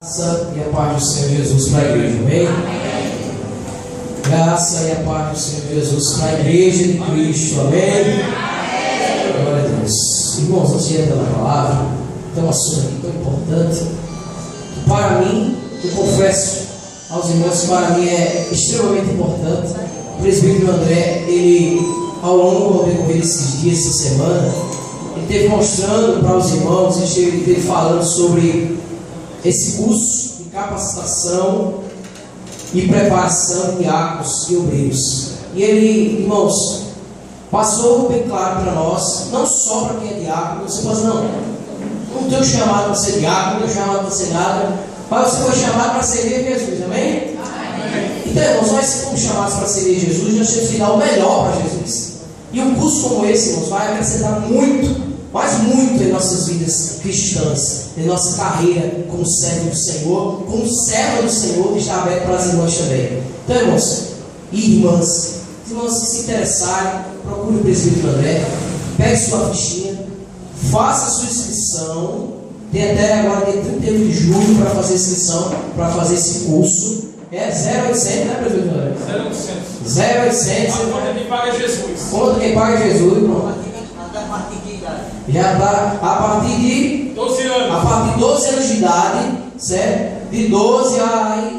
Graça e a paz do Senhor Jesus para a igreja, amém? Graça e a paz do Senhor Jesus para a igreja de Cristo, amém? Glória a Deus. Irmãos, antes de entrar na palavra, tem um assunto aqui tão importante que para mim, eu confesso aos irmãos que para mim é extremamente importante. O presbítero André, ele ao longo do decorrer desses dias, essa semana, ele esteve mostrando para os irmãos, ele esteve falando sobre esse curso de capacitação e preparação de diáconos e obreiros. E ele, irmãos, passou bem claro para nós, não só para quem é diácono. Você pode dizer, não tenho chamado para ser diácono, não tenho chamado para ser nada, mas você foi chamado para servir Jesus, amém? Então, irmãos, nós fomos chamados para servir Jesus, nós temos que dar o melhor para Jesus. E um curso como esse, irmãos, vai acrescentar muito, mas muito em nossas vidas cristãs, em nossa carreira como servo do Senhor, como servo do Senhor, que está aberto para as irmãs também. Então, irmãos e irmãs que se interessarem, procure o presbítero André, pegue sua fichinha, faça a sua inscrição. Tem até agora, dia 31 de julho, para fazer a inscrição, para fazer esse curso. É 0800, né, presbítero André? 0800. Conta quem paga Jesus. Conta quem paga Jesus, irmão. Já está a partir de 12 anos. A partir de 12 anos de idade, certo? De 12 a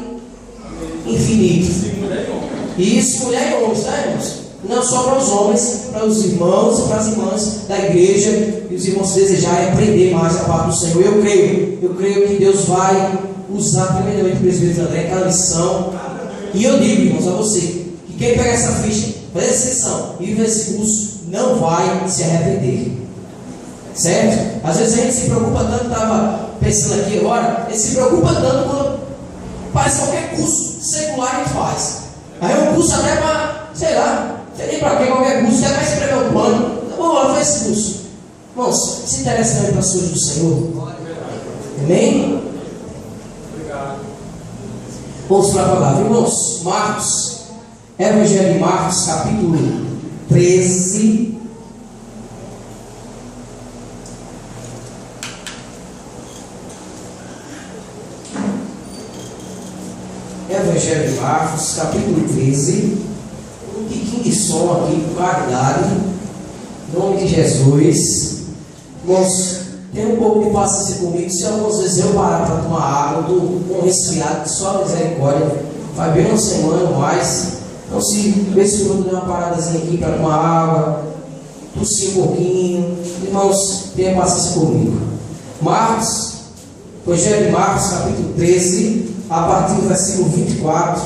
infinito. Sim, mulher e homem. Isso, mulher e homens, tá, irmãos? Não só para os homens, para os irmãos e para as irmãs da igreja, e os irmãos desejarem aprender mais a parte do Senhor. Eu creio que Deus vai usar tremendamente o presbítero André, aquela lição. E eu digo, irmãos, a você, que quem pega essa ficha, faz essa lição e vive esse curso, não vai se arrepender. Certo? Às vezes a gente se preocupa tanto, estava pensando aqui agora, a gente se preocupa tanto quando faz qualquer curso secular que faz. Aí é um curso até para, sei lá, não sei nem para que qualquer curso, até para escrever um plano. Então vamos lá, faz esse curso. Irmãos, se interessa também para as coisas do Senhor? Amém? Obrigado. Vamos para a palavra. Irmãos, Marcos, Evangelho de Marcos, capítulo 13. Evangelho de Marcos, capítulo 13. Um tiquinho de som aqui, com claridade. Em nome de Jesus. Irmãos, tenha um pouco de paciência comigo. Se algumas vezes eu parar para tomar água, eu estou com um resfriado, que só a misericórdia. Faz bem uma semana ou mais. Então, se vê se eu vou dar uma paradazinha aqui para tomar água, tossir um pouquinho. Irmãos, tenha paciência comigo. Marcos, Evangelho de Marcos, capítulo 13. A partir do versículo 24.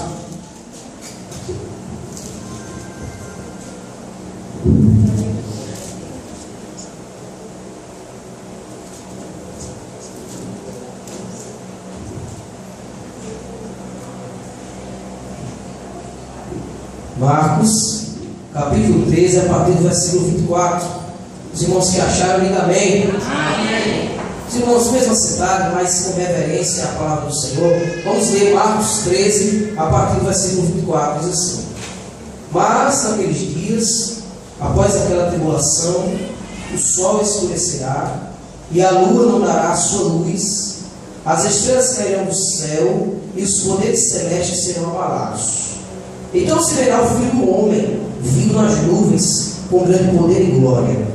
Marcos, capítulo 13, a partir do versículo 24. Os irmãos que acharam, digam amém. Amém. Os irmãos, mesmo assentados, mas com reverência à palavra do Senhor, vamos ler Marcos 13, a partir do versículo 24, diz assim: Mas naqueles dias, após aquela tribulação, o sol escurecerá, e a lua não dará a sua luz, as estrelas cairão do céu, e os poderes celestes serão abalados. Então se verá o Filho do Homem, vindo nas nuvens, com grande poder e glória.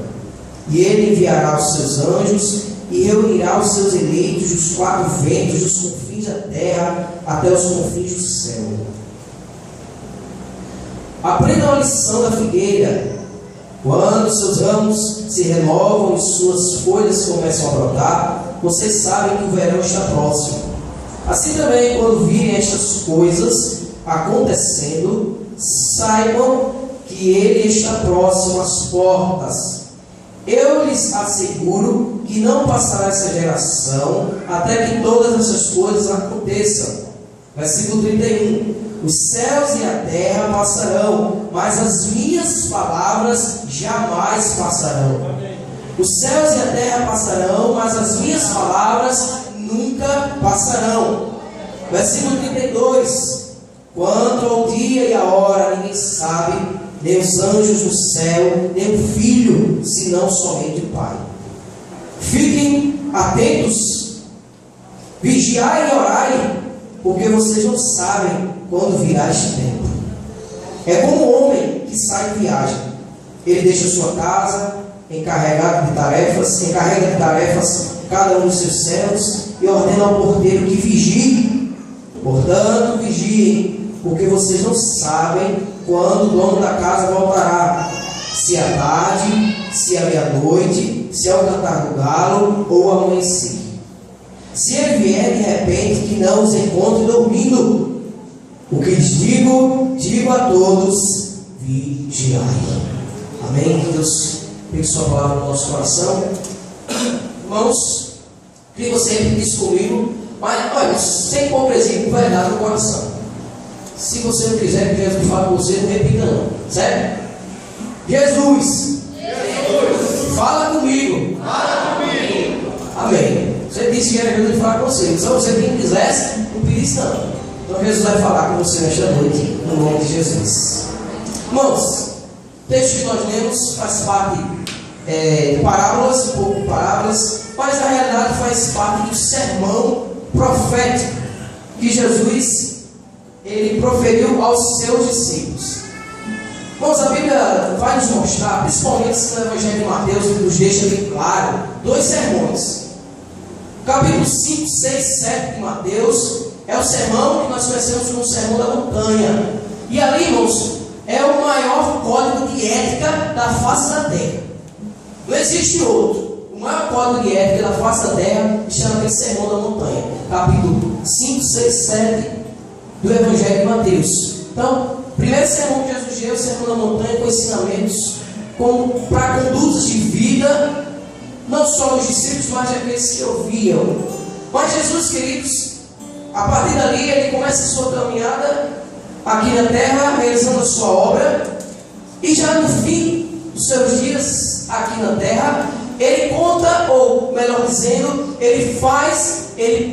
E ele enviará os seus anjos, e reunirá os seus eleitos dos quatro ventos, dos confins da terra até os confins do céu. Aprendam a lição da figueira. Quando seus ramos se renovam e suas folhas começam a brotar, vocês sabem que o verão está próximo. Assim também, quando virem estas coisas acontecendo, saibam que ele está próximo às portas. Eu lhes asseguro que não passará essa geração até que todas essas coisas aconteçam. Versículo 31. Os céus e a terra passarão, mas as minhas palavras jamais passarão. Os céus e a terra passarão, mas as minhas palavras nunca passarão. Versículo 32. Quanto ao dia e a hora, ninguém sabe, nem os anjos do céu, nem o Filho, senão somente o Pai. Fiquem atentos Vigiai e orai, porque vocês não sabem quando virá este tempo. É como um homem que sai de viagem. Ele deixa sua casa, encarrega de tarefas cada um dos seus servos, e ordena ao porteiro que vigie. Portanto, vigiem, porque vocês não sabem quando o dono da casa voltará, se à tarde, se à meia-noite, se ao cantar do galo ou ao amanhecer. Se ele vier de repente, que não os encontre dormindo. O que lhes digo a todos: vigiai. Amém? Que Deus pegue sua palavra no nosso coração. Irmãos, queria que você repetisse comigo, mas olha, sem hipocrisia, com verdade no coração. Se você não quiser que Jesus fale com você, não repita não, certo? Jesus, fala comigo. Amém. Você disse que era Jesus falar com você, então você quem quisesse, não pedisse não. Então Jesus vai falar com você nesta noite, no nome de Jesus. Irmãos, o texto que nós lemos faz parte de parábolas, um pouco de parábolas, mas na realidade faz parte do sermão profético que Jesus ele proferiu aos seus discípulos. Irmãos, a Bíblia vai nos mostrar, principalmente no Evangelho de Mateus, que nos deixa bem claro, dois sermões. Capítulo 5, 6, 7 de Mateus é o sermão que nós conhecemos como o Sermão da Montanha. E ali, irmãos, é o maior código de ética da face da terra. Não existe outro. O maior código de ética da face da terra chama aquele Sermão da Montanha. Capítulo 5, 6, 7 do Evangelho de Mateus. Então, o primeiro sermão que Jesus deu é o Sermão da Montanha, com ensinamentos para condutas de vida, não só dos discípulos, mas daqueles que ouviam. Mas Jesus, queridos, a partir dali, ele começa a sua caminhada aqui na terra, realizando a sua obra, e já no fim dos seus dias aqui na terra, ele conta, ou melhor dizendo, ele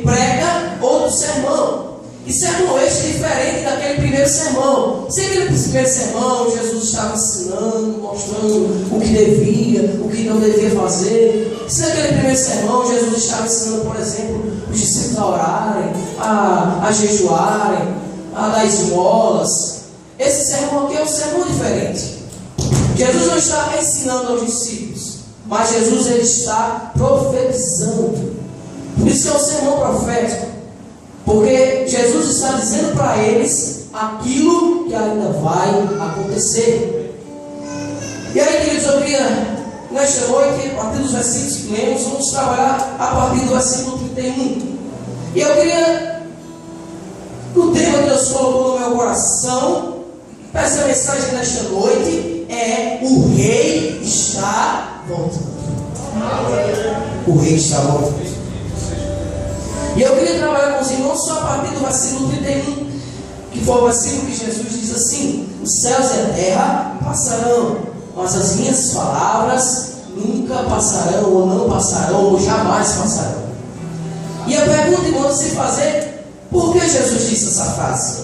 prega outro sermão. E sermão este diferente daquele primeiro sermão. Se aquele primeiro sermão, Jesus estava ensinando, mostrando o que devia, o que não devia fazer. Se naquele primeiro sermão, Jesus estava ensinando, por exemplo, os discípulos a orarem, a jejuarem, a dar esmolas. Esse sermão aqui é um sermão diferente. Jesus não está ensinando aos discípulos, mas Jesus ele está profetizando. Por isso que é um sermão profético. Porque Jesus está dizendo para eles aquilo que ainda vai acontecer. E aí, queridos, eu queria, nesta noite, a partir dos versículos que lemos, vamos trabalhar a partir do versículo 31. E eu queria, o tema que Deus colocou no meu coração, para essa mensagem nesta noite, é: o Rei está voltando. O Rei está voltando. E eu queria trabalhar com os irmãos só a partir do versículo 31, que foi o versículo que Jesus diz assim: os céus e a terra passarão, mas as minhas palavras nunca passarão, ou não passarão, ou jamais passarão. E a pergunta, irmãos, se fazer: por que Jesus disse essa frase?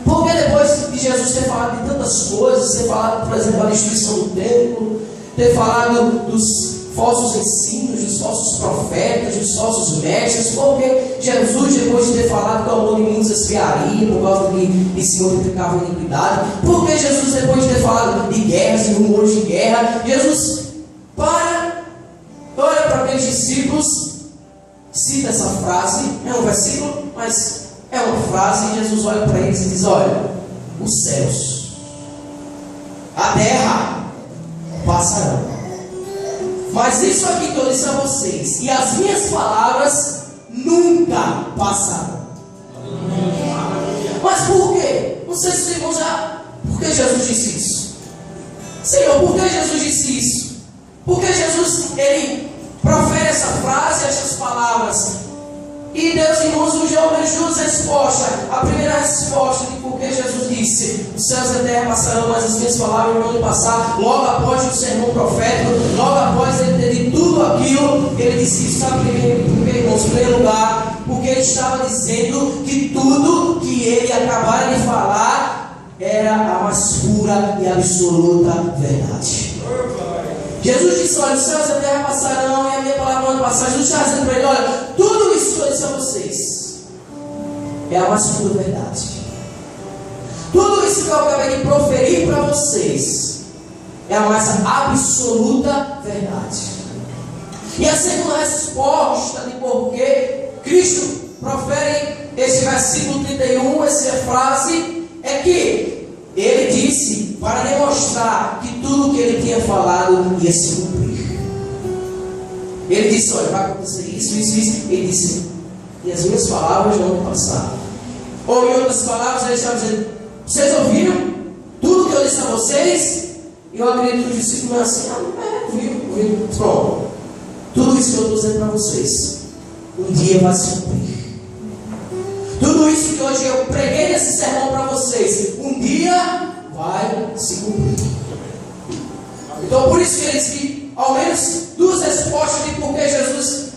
Porque depois de Jesus ter falado de tantas coisas, ter falado, por exemplo, da destruição do templo, ter falado dos falsos ensinos, dos falsos profetas, dos falsos mestres, porque Jesus, depois de ter falado que o amor de muitos esfriaria por causa que se multiplicava a iniquidade, porque Jesus, depois de ter falado de guerras e rumores de guerra, Jesus olha para aqueles discípulos, cita essa frase, é um versículo, mas é uma frase, e Jesus olha para eles e diz: olha, os céus, a terra passarão, mas isso aqui que eu disse a vocês, e as minhas palavras nunca passarão. Mas por quê? Não sei se os irmãos já... Por que Jesus disse isso? Senhor, por que Jesus disse isso? Porque Jesus, ele profere essa frase, essas palavras. E Deus, irmãos, nos deu duas respostas. A primeira resposta de por que Jesus disse: os céus e a terra passarão, mas as minhas palavras não vão passar. Logo após o sermão profético, logo após ele ter dito tudo aquilo, ele disse isso. Sabe por quê, irmãos? Em primeiro lugar, porque ele estava dizendo que tudo que ele acabara de falar era a mais pura e absoluta verdade. Jesus disse: olha, os céus e a terra passarão e a minha palavra não passará. Jesus está dizendo para ele: olha, tudo isso que eu disse a vocês é a mais pura verdade. Tudo isso que eu acabei de proferir para vocês é a mais absoluta verdade. E a segunda resposta de por que Cristo profere esse versículo 31, essa frase, é que ele disse para demonstrar que tudo o que ele tinha falado ia se cumprir. Ele disse: olha, vai acontecer isso, isso, isso. Ele disse: e as minhas palavras não vão passar. Ou em outras palavras, ele estava dizendo: vocês ouviram tudo que eu disse a vocês? E eu acredito que os discípulos assim: ouviram. Pronto. Tudo isso que eu estou dizendo para vocês, um dia vai se cumprir. Tudo isso que hoje eu preguei nesse sermão para vocês, um dia vai se cumprir. Então, por isso que ele diz que ao menos duas respostas de por que Jesus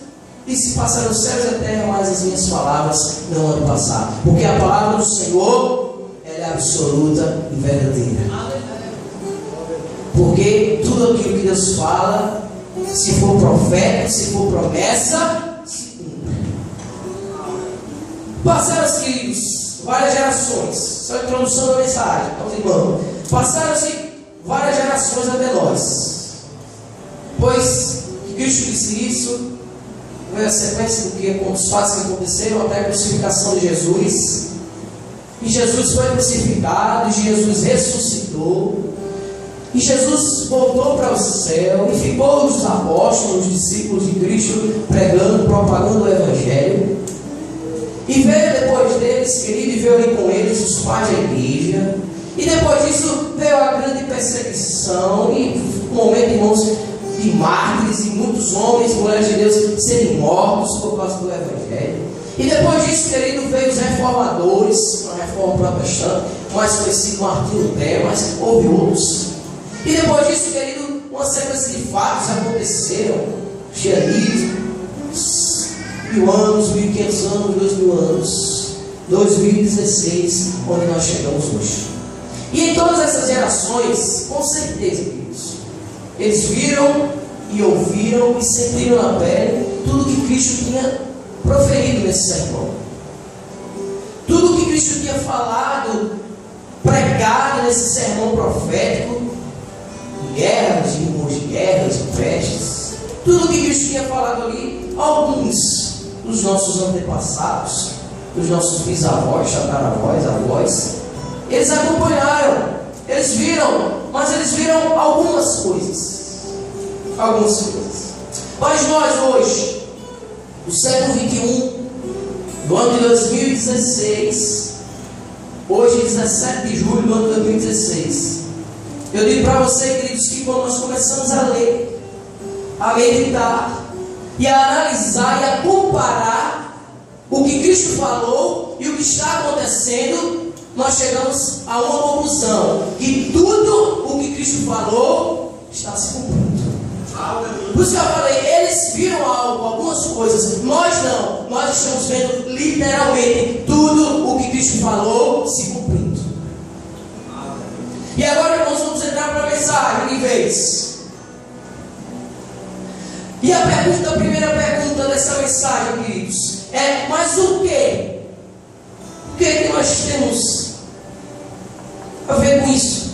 disse: passarão os céus e a terra, mas as minhas palavras não vão passar. Porque a palavra do Senhor, ela é absoluta e verdadeira. Porque tudo aquilo que Deus fala, se for profeta, se for promessa, se cumpre. Passaram-se, queridos, várias gerações. Só a introdução da mensagem, aos irmãos. Passaram-se várias gerações até nós. Pois que Cristo disse isso, veio a sequência do que os fatos que aconteceram até a crucificação de Jesus. E Jesus foi crucificado, e Jesus ressuscitou. E Jesus voltou para o céu e ficou os apóstolos, os discípulos de Cristo, pregando, propagando o Evangelho. E veio depois deles, querido, e veio ali com eles os pais da igreja. E depois disso veio a grande perseguição e um momento, irmãos, de mártires e muitos homens, mulheres de Deus serem mortos por causa do Evangelho. E depois disso, querido, veio os reformadores, a reforma protestante, mais conhecido Martinho Lutero, mas houve outros. E depois disso, querido, uma sequência de fatos aconteceram. Xerife, 1000 anos, 1500 anos, 2000 anos, 2016, onde nós chegamos hoje. E em todas essas gerações, com certeza, queridos, eles viram e ouviram e sentiram na pele tudo que Cristo tinha proferido nesse sermão. Tudo que Cristo tinha falado, pregado nesse sermão profético, guerras, de rumores de guerras, de pestes, tudo que Cristo tinha falado ali, alguns dos nossos antepassados, dos nossos bisavós, tataravós, avós, eles acompanharam, eles viram, mas eles viram algumas coisas. Algumas coisas. Mas nós hoje, no século 21, do ano de 2016, hoje 17 de julho do ano de 2016, eu digo para você, queridos, que quando nós começamos a ler, a meditar e a analisar e a comparar o que Cristo falou e o que está acontecendo, nós chegamos a uma conclusão: que tudo o que Cristo falou está se cumprindo. Por isso que eu falei, eles viram algo, algumas coisas, nós não. Nós estamos vendo literalmente tudo o que Cristo falou se cumprindo. E agora, irmãos, vamos entrar para a mensagem de vez. E a primeira pergunta dessa mensagem, queridos, é: mas o que? O que nós temos a ver com isso?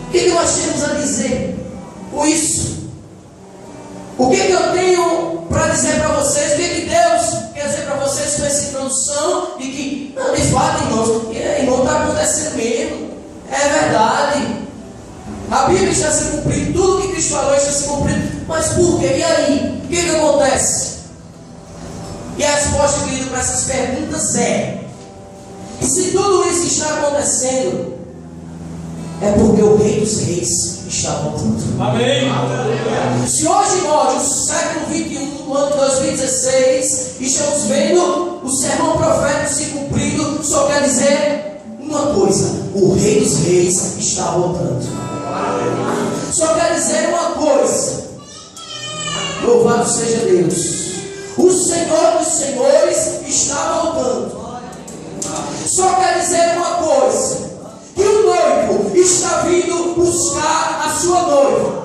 O que nós temos a dizer com isso? O que eu tenho para dizer para vocês? O que Deus quer dizer para vocês com essa introdução? De que, não, de fato, irmão, está acontecendo mesmo. É verdade. A Bíblia está se cumprindo, tudo que Cristo falou está se cumprindo. Mas por quê? E aí? O que acontece? E a resposta, querido, para essas perguntas é: e se tudo isso está acontecendo, é porque o Rei dos Reis está voltando. Amém. Se hoje nós, no século 21, no ano de 2016, estamos vendo o sermão profético se cumprindo, só quer dizer uma coisa: o Rei dos Reis está voltando. Só quer dizer uma coisa: louvado seja Deus, o Senhor dos Senhores está voltando. Só quer dizer uma coisa: que o noivo está vindo buscar a sua noiva.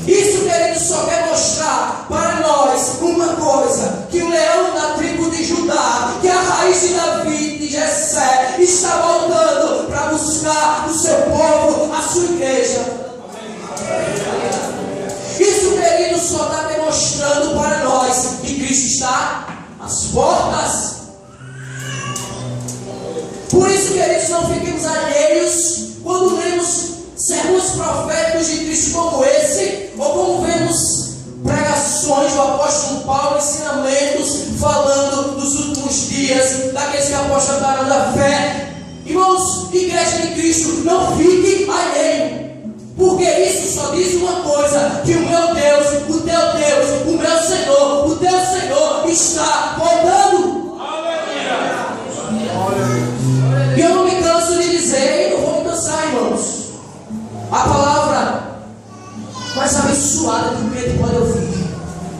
Isso, querido, só quer mostrar para nós uma coisa: que o leão da tribo de Judá, que é a raiz de Davi, de Jessé, está voltando para buscar o seu povo, a sua igreja. Isso, querido, só está demonstrando para nós que Cristo está às portas. Por isso, queridos, não fiquemos alheios quando lemos sermões proféticos de Cristo como esse, ou quando vemos pregações do apóstolo Paulo, ensinamentos falando dos últimos dias, daqueles que apostaram da fé. Irmãos, igreja de Cristo, não fique alheio, porque isso só diz uma coisa: que o meu Deus, o teu Deus, o meu Senhor, o teu Senhor está voltando. E eu não me canso de dizer, e não vou me cansar, irmãos, a palavra mais abençoada que o crente pode ouvir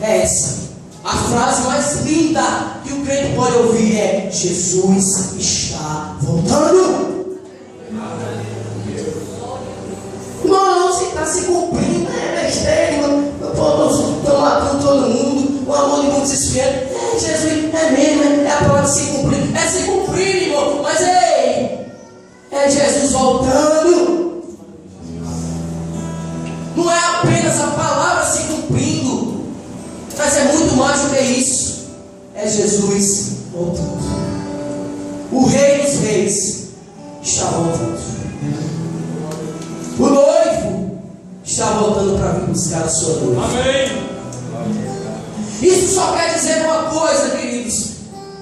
é essa. A frase mais linda que o crente pode ouvir é: Jesus está voltando. Irmão, se está se cumprindo, é besteira, irmão. Estão matando todo mundo, o amor de muitos se esfriando. Jesus, é mesmo, é a palavra se cumprir. É se cumprir, irmão, mas ei, é Jesus voltando. Não é apenas a palavra se cumprindo, mas é muito mais do que isso. É Jesus voltando. O Rei dos Reis está voltando. O noivo está voltando para vir buscar a sua noiva. Amém. Isso só quer dizer uma coisa, queridos.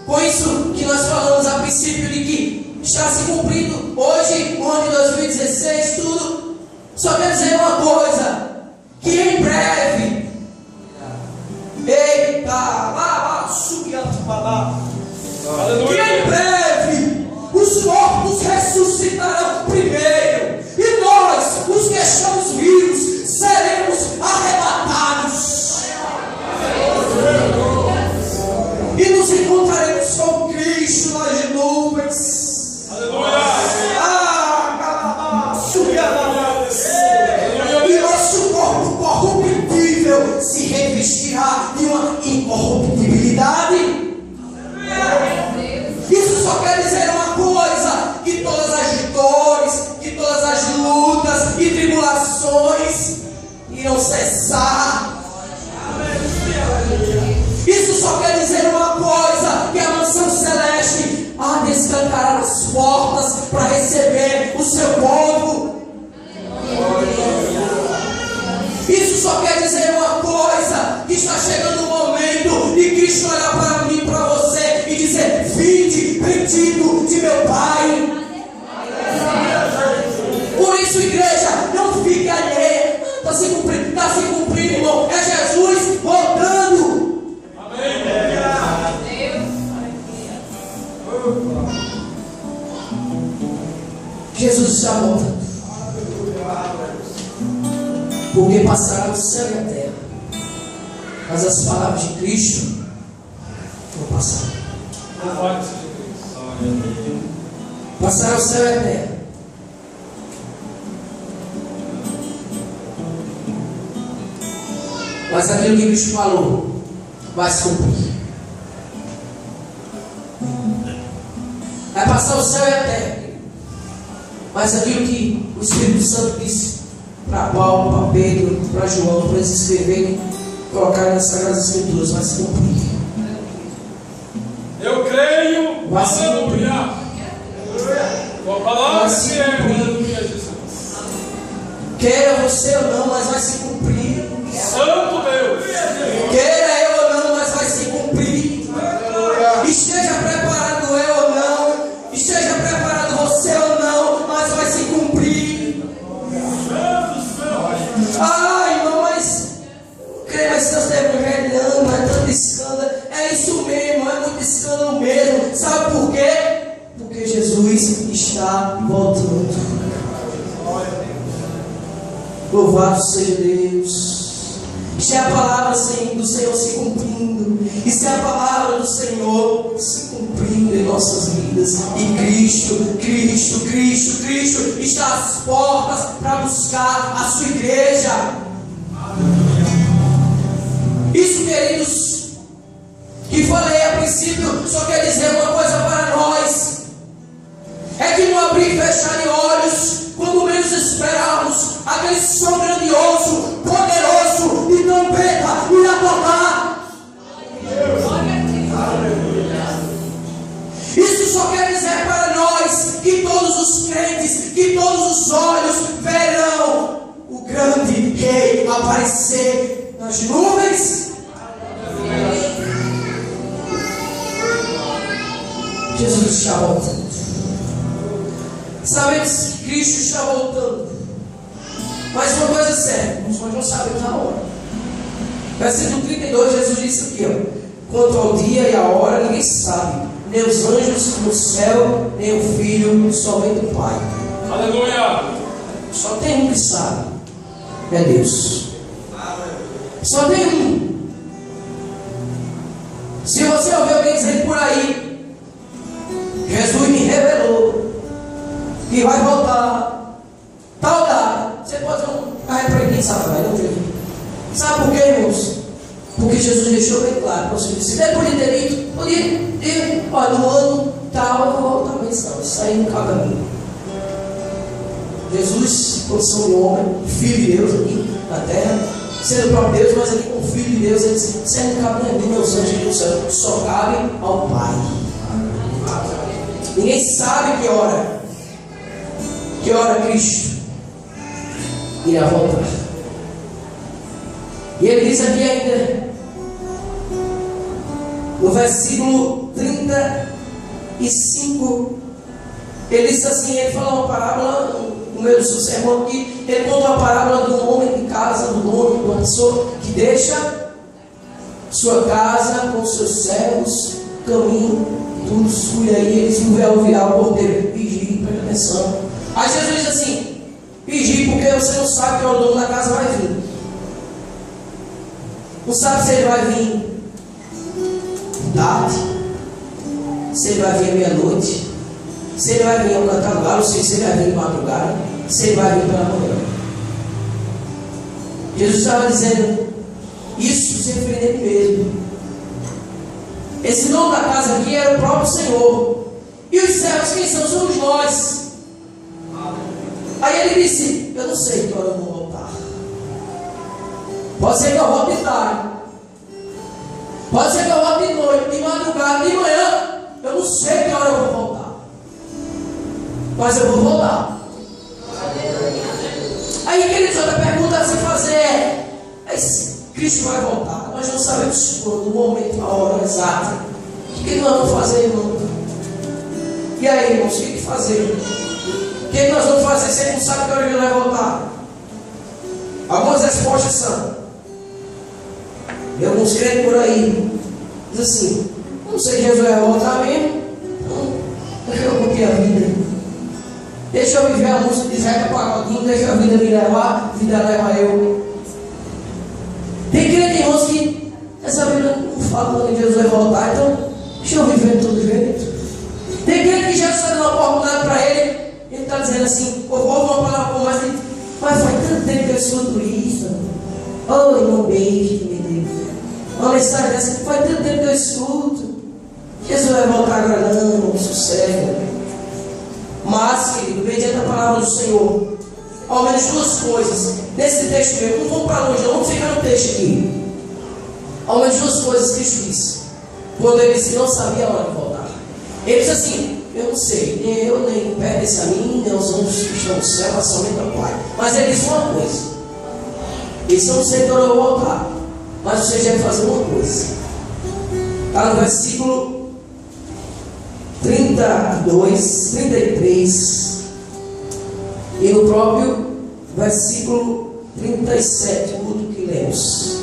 Com isso que nós falamos a princípio, de que está se cumprindo hoje, no ano de 2016, tudo. Só quer dizer uma coisa: que em breve, que em breve os mortos ressuscitarão primeiro, e nós, os que estamos vivos, seremos arrebatados e nos encontraremos com Cristo nas nuvens. E nosso corpo corruptível se revestirá de uma incorruptibilidade. Isso só quer dizer uma coisa: que todas as dores, que todas as lutas e tribulações irão cessar. Isso só quer dizer uma coisa: que a mansão celeste há de escancarar as portas para receber o seu povo. Isso só quer dizer uma coisa: que está chegando o momento de Cristo olhar para mim, para você e dizer: vinde, bendito de meu Pai. Por isso, igreja, não fique alheia. Está se cumprindo, irmão. É Jesus voltando. Jesus está voltando. Porque passará o céu e a terra, mas as palavras de Cristo vão passar. Passará o céu e a terra, mas aquilo que Cristo falou vai se cumprir. Vai passar o céu e a terra, mas aquilo que o Espírito Santo disse para Paulo, para Pedro, para João, para eles escreverem, colocarem nas Sagradas Escrituras, vai se cumprir. Eu creio. Vai se cumprir. Com a palavra Vai se cumprir. Jesus. Queira você ou não, mas vai se cumprir. Santo Deus. Queira eu ou não, mas vai se cumprir. Esteja preparado eu ou não, esteja preparado você ou não, mas vai se cumprir. Ai, irmão, mas creio, mas Deus está evangelhando, é tanto escândalo. É isso mesmo, é muito escândalo mesmo. Sabe por quê? Porque Jesus está voltando. Louvado seja Deus. Isso é a palavra do Senhor se cumprindo. Isso é a palavra do Senhor se cumprindo em nossas vidas. vidas. E Cristo está às portas para buscar a sua igreja. Isso, queridos, que falei a princípio, só quer dizer uma coisa para nós: é que no abrir e fechar de olhos, quando menos esperarmos, aquele som grandioso, poderoso de trombeta irá tocar. Isso só quer dizer para nós que todos os crentes, que todos os olhos verão o grande Rei aparecer nas nuvens. Jesus está voltando. Sabemos que Cristo está voltando. Mas uma coisa é certa, nós não sabemos a hora. Versículo 32, Jesus disse aqui, ó: quanto ao dia e a hora, ninguém sabe, nem os anjos no céu, nem o Filho, somente o Pai. Aleluia! Só tem um que sabe, é Deus. Só tem um. Se você ouvir alguém dizendo por aí, Jesus me revelou que vai voltar tal data, você pode repreender Satanás, não Jesus. Sabe por quê, irmãos? Porque Jesus deixou bem claro para você. Se der podia ter dito, podia ter, olha, no ano tal eu vou voltar, mas não, isso aí não cabe a mim. Jesus, posição de homem, Filho de Deus aqui na terra, sendo o próprio Deus, mas aqui como Filho de Deus, ele disse: isso aí não cabe nem a mim, meus anjos do céu, só cabe ao Pai. Ninguém sabe que hora Cristo irá voltar. E ele diz aqui ainda, no versículo 35, ele diz assim, ele fala uma parábola, no meio do seu sermão aqui, ele conta uma parábola de um homem de casa, do dono, de uma pessoa que deixa sua casa com seus servos, caminho, tudo escuro, aí eles vão virar o porteiro, vigie, presta atenção. Aí Jesus diz assim: vigie, porque você não sabe que o dono da casa vai vir. Não sabe se ele vai vir tarde, se ele vai vir à meia-noite, se ele vai vir ao cantar do galo, se ele vai vir de madrugada, se ele vai vir pela manhã. Jesus estava dizendo isso se referindo a ele mesmo. Esse dono da casa aqui era o próprio Senhor. E os servos quem são? Somos nós. Aí ele disse: eu não sei que hora eu vou voltar. Pode ser que eu volte de tarde, pode ser que eu volte de noite, de madrugada, de manhã. Eu não sei que hora eu vou voltar, mas eu vou voltar. Aí queridos, outra pergunta a se fazer é: Cristo vai voltar, nós não sabemos quando, o momento, a hora exata. O que nós vamos fazer, irmão? E aí, irmãos, o que fazer? O que nós vamos fazer se a gente não sabe que hora ele vai voltar? Algumas respostas são: e alguns crentes por aí diz assim: não sei que Jesus vai voltar mesmo, então deixa eu curtir a vida, deixa eu viver a música de Zeca Pagodinho, deixa a vida me levar, a vida leva eu. Tem crente, irmãos, que essa Bíblia não fala que Jesus vai voltar, então deixa eu viver de todo jeito. Tem crente que já está dando uma oportunidade para ele, ele está dizendo assim: eu vou uma palavra com mais, mas faz tanto tempo que eu escuto isso. Oh, irmão, beijo, meu Deus. Uma mensagem dessa, faz tanto tempo que eu escuto. Jesus vai voltar agora, não, sossego. Mas, querido, bendita a palavra do Senhor. Ao menos duas coisas nesse texto mesmo. Não vamos para longe, não vamos ficar no texto aqui. Ao menos duas coisas Cristo disse quando ele disse: não sabia a hora de voltar. Ele disse assim: eu não sei, nem eu, nem pertence a mim, nem os anjos que estão no céu, mas somente ao Pai. Mas ele disse uma coisa: ele disse: eu não sei quando eu vou voltar, mas você deve fazer uma coisa. Está no versículo 32, 33 e no próprio versículo 37, o último que lemos.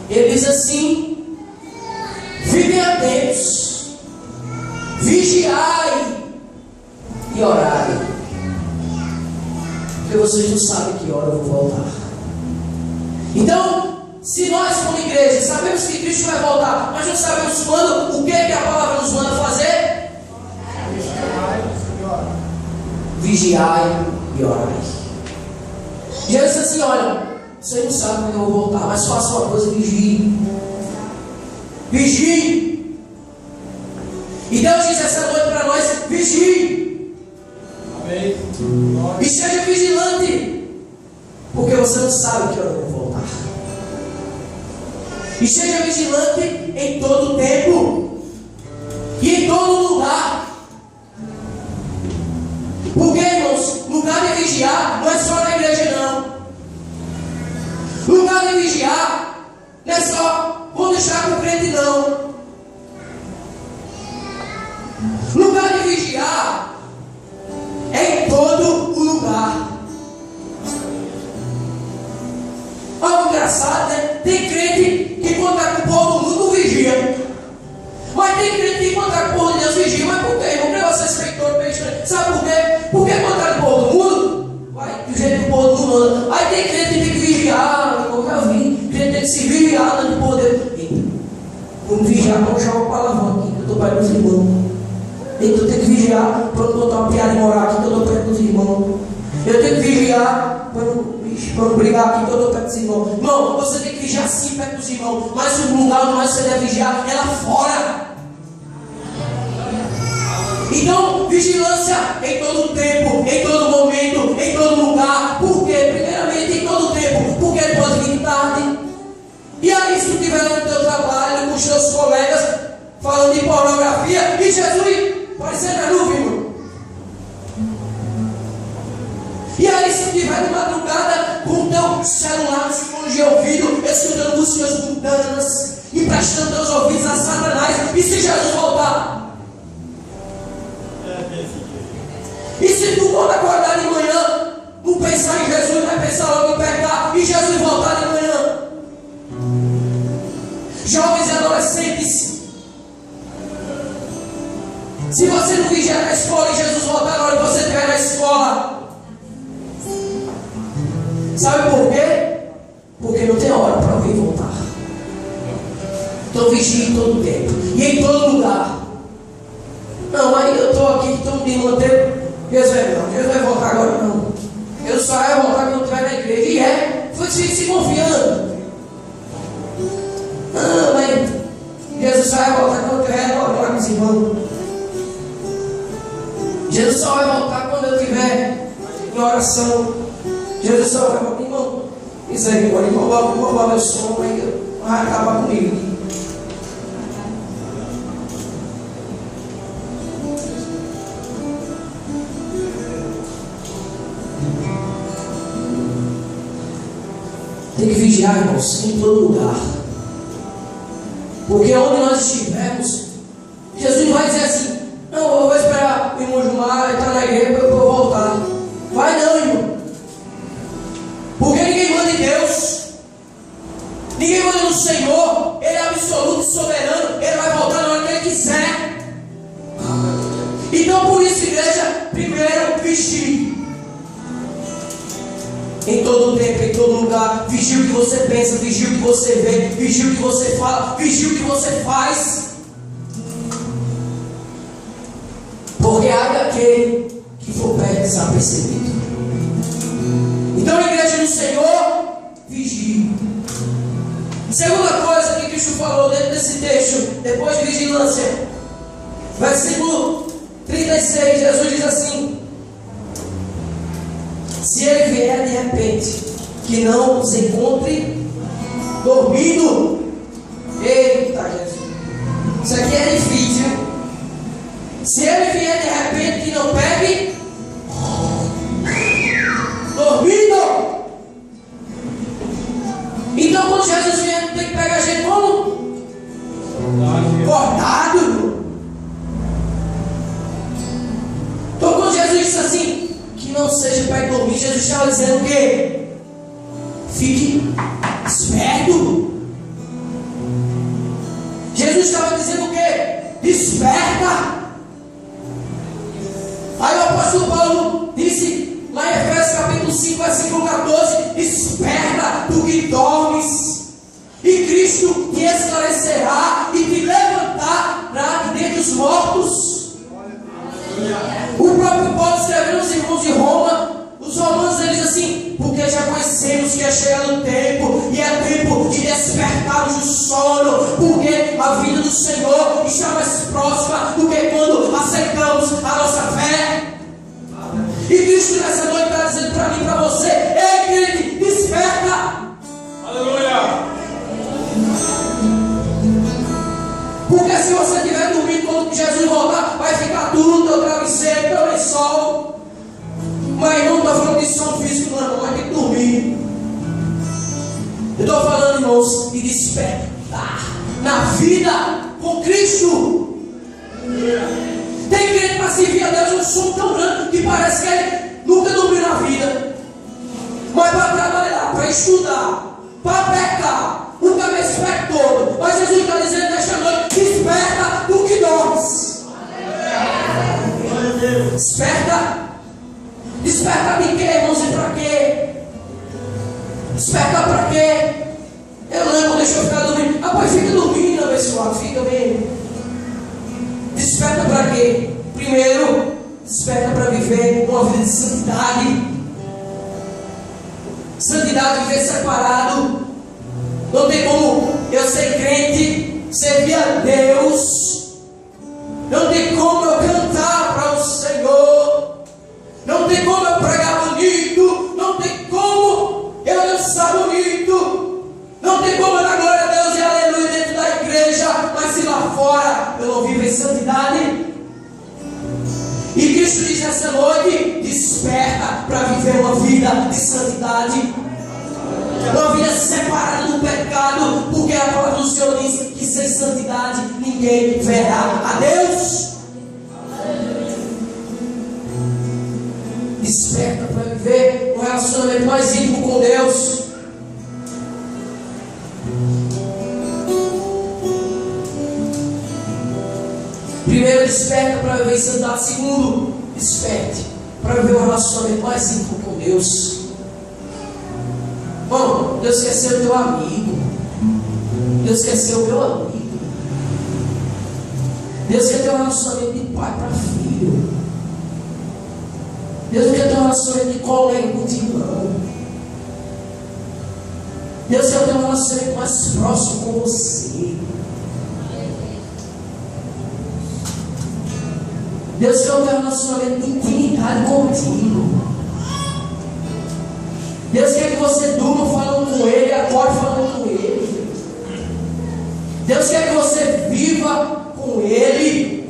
Ele diz assim: fiquem atentos, vigiai e orai, porque vocês não sabem que hora eu vou voltar. Então, se nós como igreja sabemos que Cristo vai voltar, mas não sabemos quando, o que a palavra nos manda fazer? vigiai e orai. Jesus disse assim: olha, você não sabe quando eu vou voltar, mas faça uma coisa, vigie. Vigie. E Deus diz essa noite para nós: vigie. Amém. E seja vigilante, porque você não sabe que hora eu vou voltar. E seja vigilante em todo tempo e em todo lugar. Porque, irmãos, lugar de vigiar não é só na igreja, não. Lugar de vigiar não é só vou deixar com o crente, não. Lugar de vigiar é em todo o lugar. Algo engraçado, né? Tem crente que quando está com o povo do mundo vigia. Mas tem crente que quando está com o povo de Deus vigia. Mas por quê, irmão? Porque você é feito bem estranho. Sabe por quê? Porque quando está com o povo do mundo, vai do jeito que o povo do mundo anda. Aí tem crente que tem que vigiar. Eu já vi. Crente tem que se vigiar no poder. Vamos vigiar para não jogar o palavrão aqui, que eu estou perto dos irmãos. Então eu tenho que vigiar para não botar uma piada e morar aqui, que eu estou perto dos irmãos. Eu tenho que vigiar para não brigar aqui, que eu estou perto dos irmãos. Irmão, você tem que vigiar sim perto dos irmãos, mas o lugar onde mais você deve vigiar é lá fora. Então, vigilância em todo tempo, em todo momento, em todo lugar. Por quê? Primeiramente, em todo tempo, porque ele pode vir tarde. E aí, se tu estiver no teu trabalho, com os teus colegas, falando de pornografia, e Jesus parecendo a nuvem, irmão. E aí, se tu estiver de madrugada, com o teu celular, se fone de ouvido, escutando músicas mundanas, emprestando teus ouvidos a Satanás, e se Jesus voltar? E se tu quando acordar de manhã, não pensar em Jesus, vai pensar logo em pecar, e Jesus voltar de manhã? Jovens e adolescentes, se você não vigiar na escola e Jesus voltar na hora que você estiver na escola, sabe por quê? Porque não tem hora para alguém voltar. Então vigie em todo tempo e em todo lugar. Não, aí eu estou aqui, estou me mantendo. Jesus vai voltar agora, não. Jesus só vai voltar quando estiver na igreja. E foi se confiando. Não, mas Jesus só vai voltar quando estiver lá com os irmãos. Jesus só vai voltar quando eu estiver em oração. Jesus só vai voltar, irmão. Isso aí, irmão, roubar meu som, aí vai acabar comigo. Tem que vigiar, irmãos, em todo lugar. Porque onde nós estivermos, Jesus vai dizer assim: não, eu vou esperar o irmão Gilmar estar na igreja para eu voltar. Vai não, irmão. Porque ninguém manda em Deus. Ninguém manda no Senhor. Ele é absoluto, soberano. Ele vai voltar na hora que Ele quiser. Então por isso, igreja, primeiro vigie. Em todo tempo, em todo lugar. Vigie o que você pensa, vigie o que você vê, vigie o que você fala, vigie o que você faz. Porque há daquele que for perto desapercebido. Então, a igreja do Senhor, vigie. Segunda coisa que Cristo falou dentro desse texto, depois de vigilância, versículo 36, Jesus diz assim: se ele vier de repente, que não nos encontre dormindo. Eita, Jesus, isso aqui é difícil. Se ele vier de repente, que não pegue dormindo. Então quando Jesus vier, tem que pegar a gente como? Acordado. Então quando Jesus disse assim, que não seja para ir dormir, Jesus estava dizendo o quê? Fique esperto. Jesus estava dizendo o quê? Desperta. Aí o apóstolo Paulo disse lá em Efésios capítulo 5, versículo 14: desperta, tu que dormes, e Cristo te esclarecerá e te levantará de dentre os mortos. O próprio Paulo escreveu nos irmãos de porque já conhecemos que é chegado o tempo, e é tempo de despertarmos do sono, porque a vida do Senhor está mais próxima do que quando aceitamos a nossa fé. E Cristo nessa noite está dizendo para mim e para você: ei, crente, desperta! Aleluia! Porque se você estiver dormindo quando Jesus voltar, vai ficar tudo no teu travesseiro, teu lençol. Mas não estou falando de sono físico, não, vai ter que dormir. Eu estou falando, irmãos, de despertar na vida com Cristo. Tem crente para servir a Deus um sono tão grande que parece que ele nunca dormiu na vida. Mas para trabalhar, para estudar, para pecar, o cabeça pega todo. Mas Jesus está dizendo nesta noite: desperta do que dormes. Desperta. Desperta de quê, irmãos, e para quê? Desperta para quê? Eu não, deixa eu ficar dormindo. Rapaz, fica dormindo, abençoado, fica bem. Desperta para quê? Primeiro, desperta para viver uma vida de santidade. Santidade, viver separado. Não tem como eu ser crente, servir a Deus. Não tem como eu cantar para o Senhor. Não tem como eu pregar bonito. Não tem como eu dançar bonito. Não tem como eu dar glória a Deus e aleluia dentro da igreja. Mas se lá fora eu não vivo em santidade. E Cristo diz nessa noite: desperta para viver uma vida de santidade. Uma vida separada do pecado. Porque a palavra do Senhor diz que sem santidade ninguém verá a Deus. Desperta para viver um relacionamento mais íntimo com Deus. Primeiro, desperta para viver em santidade. Segundo, desperte para viver um relacionamento mais íntimo com Deus. Bom, Deus quer ser o teu amigo. Deus quer ser o meu amigo. Deus quer ter um relacionamento de pai para filho. Deus quer ter um relacionamento de colega contigo, não. Deus quer ter um relacionamento mais próximo com você. Deus quer ter um relacionamento de intimidade contigo. Deus quer que você durma falando com Ele e acorde falando com Ele. Deus quer que você viva com Ele.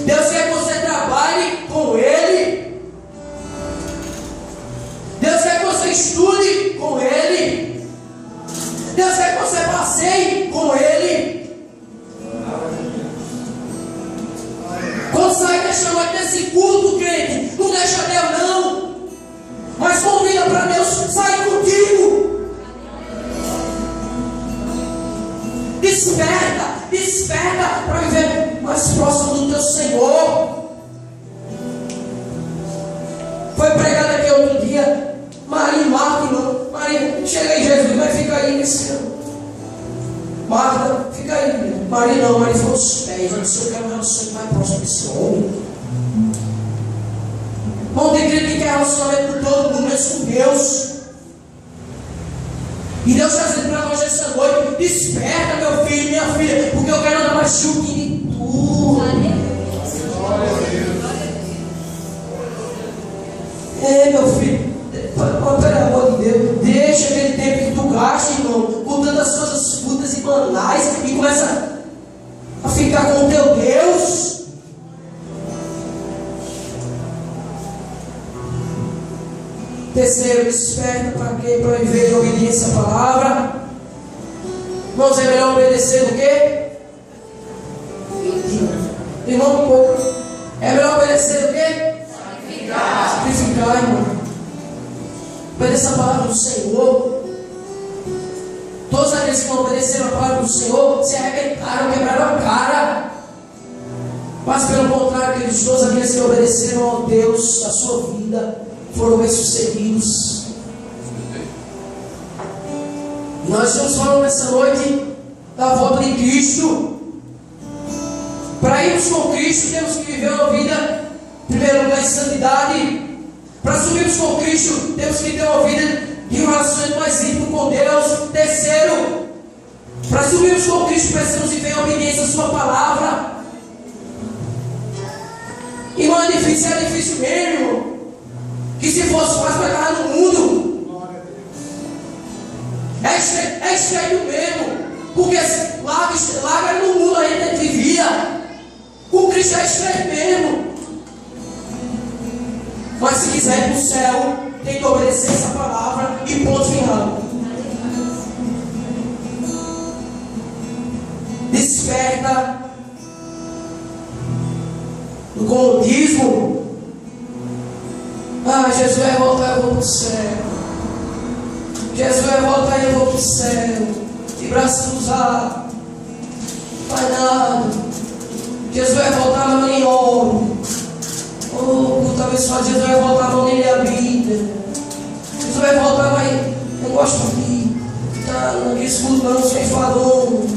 Deus quer que você trabalhe com Ele. Deus quer que você estude com Ele. Deus quer que você passeie com Ele. Quando sai desta noite desse culto, crente, não deixa Deus não. Mas convida para Deus sair contigo. Desperta, desperta para viver mais próximo do teu Senhor. Foi pregado aqui outro dia. Maria e Marta, irmão. Maria, chega aí, Jesus, mas fica aí nesse ano. Marta, fica aí. Maria não, Maria foi aos pés. Eu disse: eu quero um relacionamento mais próximo desse homem. Não tem crente que quer relacionamento com todo mundo, mas com Deus. E Deus está dizendo para nós essa noite: desperta, meu filho, minha filha, porque eu quero andar mais junto de tu. É, meu filho, pelo amor de Deus, deixa aquele tempo que tu gasta, irmão, com tantas coisas fúteis e banais, e começa a ficar com o teu Deus. Terceiro, desperta para quê? Para viver em obediência à palavra. Irmãos, é melhor obedecer do que? Irmão, um pouco. É melhor obedecer do que? Sacrificar, irmão. Obedeça a palavra do Senhor. Todos aqueles que não obedeceram a palavra do Senhor se arrebentaram, quebraram a cara. Mas pelo contrário, todos aqueles que obedeceram ao Deus da sua vida foram bem-sucedidos. Nós estamos falando nessa noite da volta de Cristo. Para irmos com Cristo, temos que viver uma vida, em primeiro lugar, em santidade. Para subirmos com Cristo, temos que ter uma vida de um relacionamento mais íntimo com Deus. Terceiro, para subirmos com Cristo, precisamos viver em obediência à Sua palavra. Irmão, é difícil mesmo. Que se fosse fácil para estar no mundo, é estreito mesmo. Porque larga no mundo a gente vivia. Com Cristo é estreito mesmo. Mas se quiser ir para o céu, tem que obedecer essa palavra e ponto final. Desperta do comodismo. Ah, Jesus vai voltar, eu vou para o céu. Jesus vai voltar e eu vou para o céu. De braço cruzado. Não faz nada. Jesus vai voltar, mas nem oro. Oh, culto abençoado, Jesus vai voltar, mas nem lê a Bíblia. Jesus vai voltar, mas eu gosto de não escuto não, sou enfadão.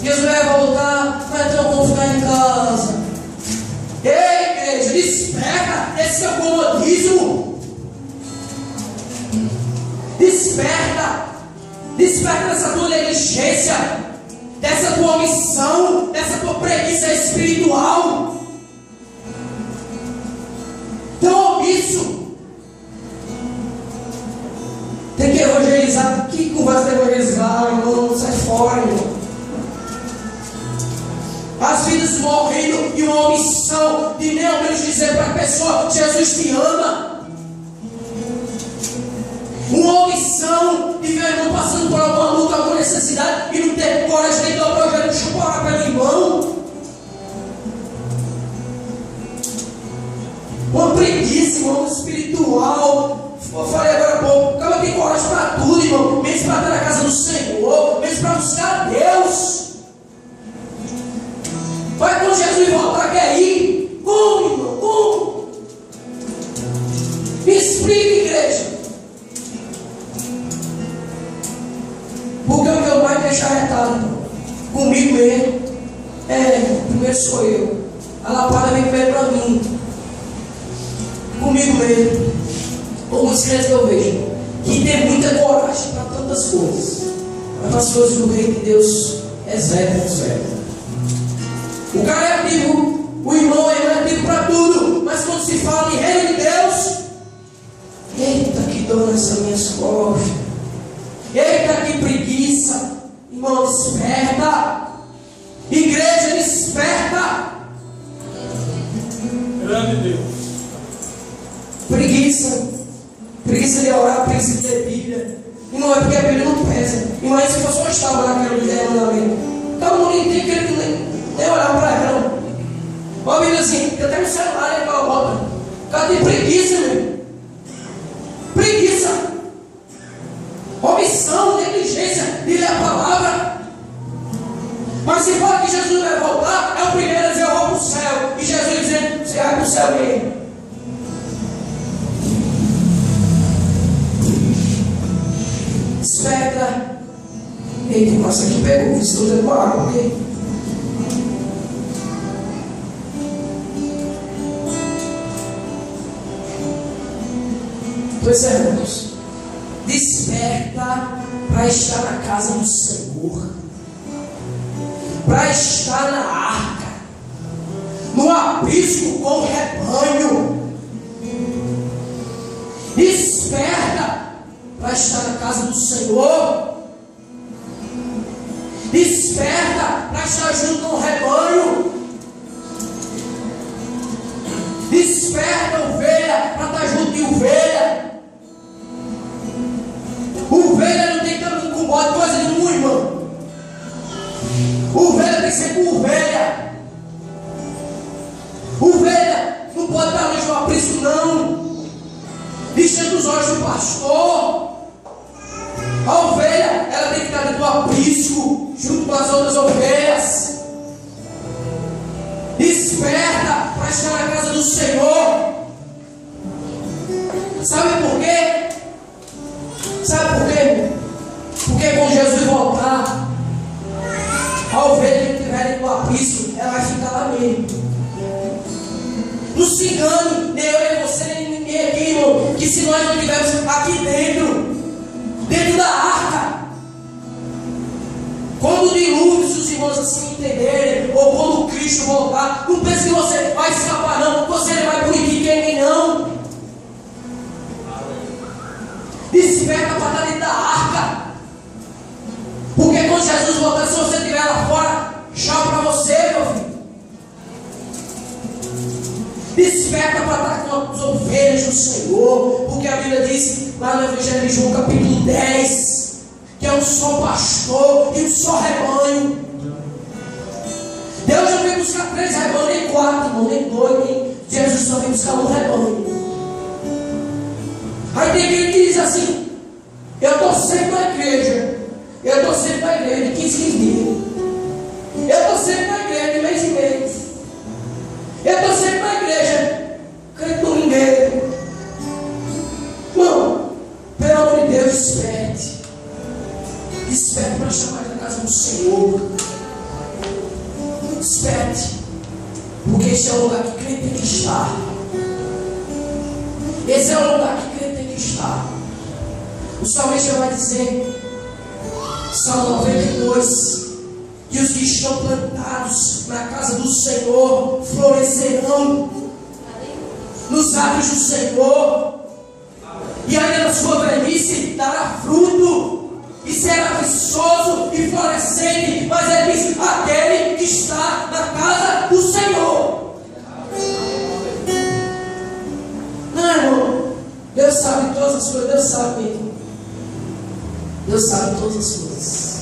Jesus vai voltar, mas é tão bom ficar em casa. Ei, igreja, desperta desse seu comodismo. Desperta dessa tua negligência, dessa tua omissão, dessa tua preguiça espiritual. Tão omisso. Tem que evangelizar. Que conversa de evangelizar, irmão? Sai fora, irmão. As vidas morrendo e uma omissão de nem ao menos dizer para a pessoa: Jesus te ama. Uma omissão de ver o irmão passando por alguma luta, alguma necessidade e não ter coragem de dobrar o joelho e chorar pelo irmão. Uma preguiça, irmão, espiritual. Eu falei agora há pouco, o cara tem coragem para tudo, irmão. Menos para estar na casa do Senhor, menos para buscar Deus. Vai quando Jesus voltar, quer ir? Como, irmão? Como? Me explica, igreja. Porque o que eu mais deixo arretado comigo mesmo primeiro sou eu. A lapada vem primeiro para mim. Comigo mesmo. Alguns crentes que eu vejo que tem muita coragem para tantas coisas, mas para as coisas do reino de Deus é zero. O cara é ativo, o irmão é ativo para tudo, mas quando se fala em reino de Deus, eita, que dor nessas minhas costas, eita, que preguiça. Irmão, desperta. Igreja, desperta. Grande Deus. Preguiça de orar, preguiça de ler Bíblia. E não é porque a Bíblia não pesa. Imagina se fosse uma estátua naquela ideia, mandamento. Todo mundo entende que ele nem olhar para ela, não. Olha a Bíblia assim, eu tenho um celular aí para a volta. O cara tem preguiça, meu. Preguiça. Omissão, negligência de ler a palavra. Mas se fala que Jesus vai voltar, é o primeiro a dizer: eu vou para o céu. E Jesus dizendo: você vai para o céu mesmo. Desperta. Eita, nossa, aqui pegou. Estou dando uma água, ok? Pois é, irmãos. Desperta para estar na casa do Senhor, para estar na arca, no aprisco com o rebanho. Desperta para estar na casa do Senhor. Desperta para estar junto com o rebanho. Desperta, ovelha, para estar junto de ovelha. Ovelha não tem caminho com bode, coisa nenhuma, irmão. Ovelha tem que ser com ovelha. Ovelha não pode estar longe do aprisco, não. Enchendo os olhos do pastor. A ovelha, ela tem que estar dentro do aprisco, junto com as outras ovelhas. Desperta para estar na casa do Senhor. Sabe por quê? Sabe por quê? Porque quando Jesus voltar, a ovelha que estiver dentro do aprisco, ela vai ficar lá mesmo. Não se engane, nem eu, nem você, nem ninguém aqui, irmão. se nós não estivermos aqui dentro da arca, quando o dilúvio, se os irmãos assim entenderem, ou quando Cristo voltar, não pense que você vai escapar, não. Você não vai por ninguém, não. Desperta para estar dentro da arca. Porque quando Jesus voltar, se você estiver lá fora, tchau para você, meu filho. Desperta para estar com as ovelhas do Senhor. Porque a Bíblia diz lá no Evangelho de João, capítulo 10, que é um só pastor e um só rebanho. Deus não vem buscar 3 rebanhos, nem 4, irmão, nem 2, nem Jesus só vem buscar um rebanho. Aí tem aquele que diz assim: eu estou sempre na igreja, eu estou sempre na igreja de 15 dias, eu estou sempre na igreja de mês em mês, eu estou sempre na igreja, crente domingueiro. Não, pelo amor de Deus, desperte. Desperte para chamar da casa do Senhor. Desperte, porque esse é o lugar que crente tem que estar. Esse é o lugar que crente tem que estar. O salmista vai dizer, Salmo 92, que os que estão plantados na casa do Senhor florescerão nos átrios do Senhor, e ainda na sua velhice dará fruto, e será viçoso e florescente. Mas ele diz: aquele que está na casa do Senhor. Não, irmão, Deus sabe todas as coisas. Deus sabe mesmo. Deus sabe todas as coisas.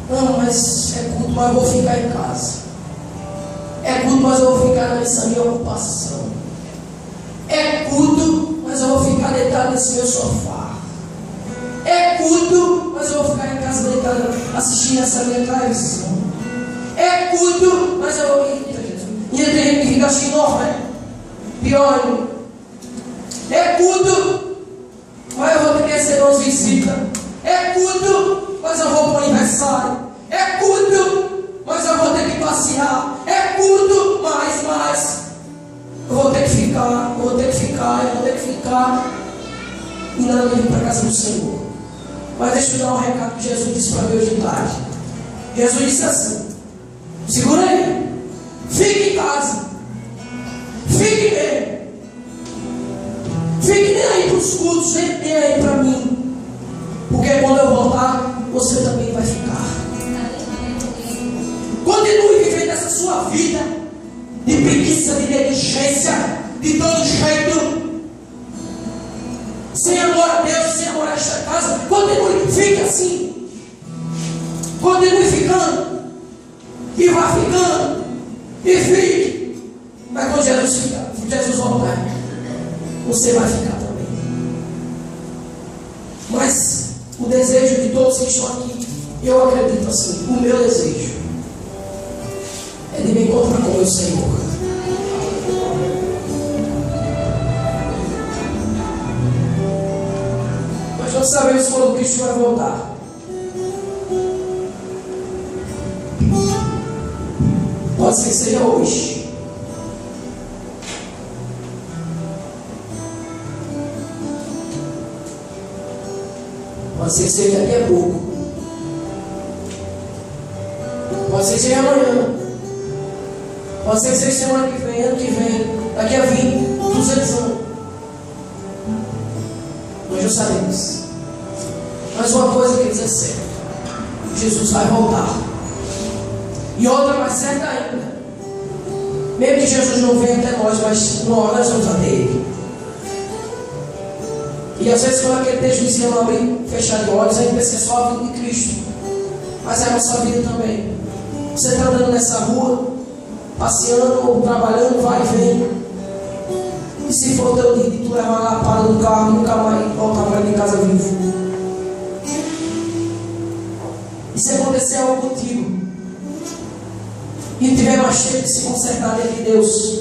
Não, mas é culto, mas eu vou ficar em casa. É culto, mas eu vou ficar nessa minha ocupação. É culto, mas eu vou ficar deitado nesse meu sofá. É culto, mas eu vou ficar em casa deitado assistindo essa minha televisão. É culto, mas eu vou. E tem gente que fica assim, não, né? Pior. É culto, mas eu vou ter que receber umas visitas. É culto, mas eu vou para o aniversário. É culto, mas eu vou ter que passear. É culto, mas eu vou ter que ficar, eu vou ter que ficar. E nada de ir para a casa do Senhor. Mas deixa eu dar um recado que Jesus disse para mim hoje de tarde. Jesus disse assim: segura aí, fique em casa, fique bem, fique nem aí para os cultos, nem aí para mim, porque quando eu voltar, você também vai ficar. Continue vivendo essa sua vida de preguiça, de negligência, de todo jeito, sem amor a Deus, sem amor a esta casa. Continue, fique assim. Continue ficando. E vá ficando. E fique. Mas quando Jesus voltar, você vai ficar também. Mas o desejo de todos que estão aqui, eu acredito assim, o meu desejo é de me encontrar com o meu Senhor. Nós sabemos quando Cristo vai voltar. Pode ser que seja hoje. Pode ser que seja daqui a pouco. Pode ser que seja amanhã. Pode ser que seja semana que vem, ano que vem, daqui a 20, 200 anos. Nós já sabemos. Mas uma coisa que diz é certa: Jesus vai voltar. E outra mais certa ainda: mesmo que Jesus não venha até nós, mas uma hora nós vamos até Ele. E às vezes, quando aquele texto ensina a abrir, fechar de olhos, a gente pensa só a vida de Cristo, mas é a nossa vida também. Você está andando nessa rua, passeando ou trabalhando, vai e vem. E se for teu dia de tu levar lá a pala do carro e nunca mais voltar para ir de casa vivo? E se acontecer algo contigo e tiver mais tempo de se consertar dentro de Deus?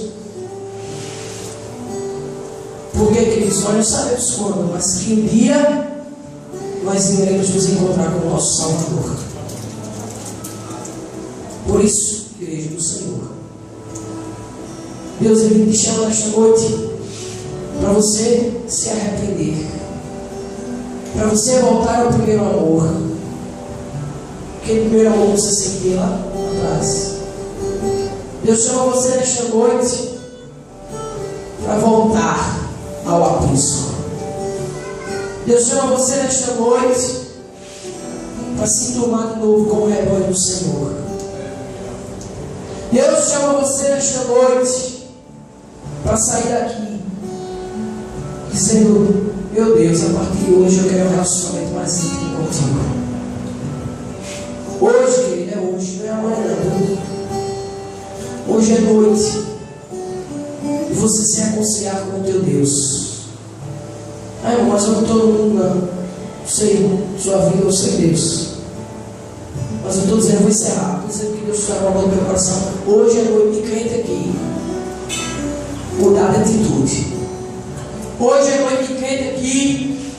Porque, queridos, nós não sabemos quando, mas que um dia nós iremos nos encontrar com o nosso Salvador. Por isso, igreja do Senhor, Deus, Ele te chama nesta noite para você se arrepender, para você voltar ao primeiro amor, aquele primeiro amor que você sentia lá atrás. Deus chama você nesta noite para voltar ao aprisco. Deus chama você nesta noite para se tomar de novo como rebanho do Senhor. Deus chama você nesta noite para sair daqui dizendo: meu Deus, a partir de hoje eu quero um relacionamento mais íntimo contigo. Hoje, querido, é hoje, não é amanhã. Hoje é noite e você se reconciliar com o teu Deus. Ah, irmão, mas eu não estou no mundo, não. Sei sua vida, eu sei Deus. Mas eu estou dizendo, eu vou encerrar. Estou dizendo que Deus está falando no meu coração. Hoje é noite de crente aqui mudar de atitude. Hoje é noite de crente aqui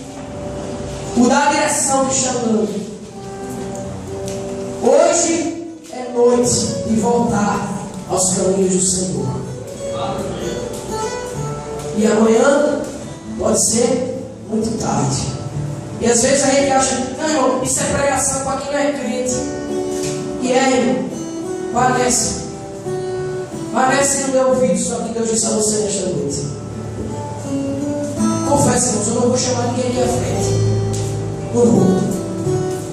mudar a direção que está dando. Hoje é noite de voltar aos caminhos do Senhor. E amanhã pode ser muito tarde. E às vezes a gente acha: não, irmão, isso é pregação para quem não é crente. E é, irmão, parece no meu ouvido só que Deus disse a você nesta noite. Confessa, irmãos, eu não vou chamar ninguém aqui à frente. Não vou.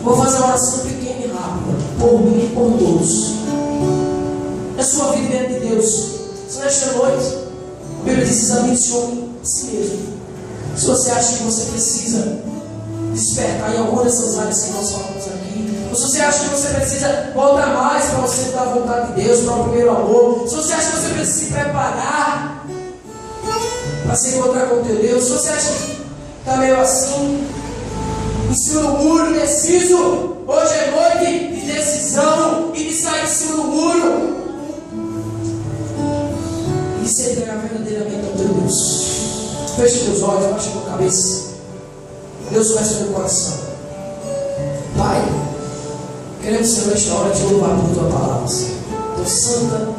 Vou fazer uma oração pequena e rápida, por mim e por todos. É sua vida diante de Deus. Se nesta noite a Bíblia diz: examine o homem a si mesmo. Se você acha que você precisa despertar em alguma dessas áreas que nós falamos aqui, ou se você acha que você precisa voltar mais para você dar a vontade de Deus, para o primeiro amor, se você acha que você precisa se preparar para se encontrar com o teu Deus, se você acha que está meio assim, em cima do muro, indeciso, hoje é noite de decisão e de sair em cima do muro e de se entregar verdadeiramente ao teu Deus. Feche teus olhos, baixa a tua cabeça. Deus conhece o teu coração. Pai, queremos, Senhor, nesta hora te louvar por tua palavra, Senhor. Tua santa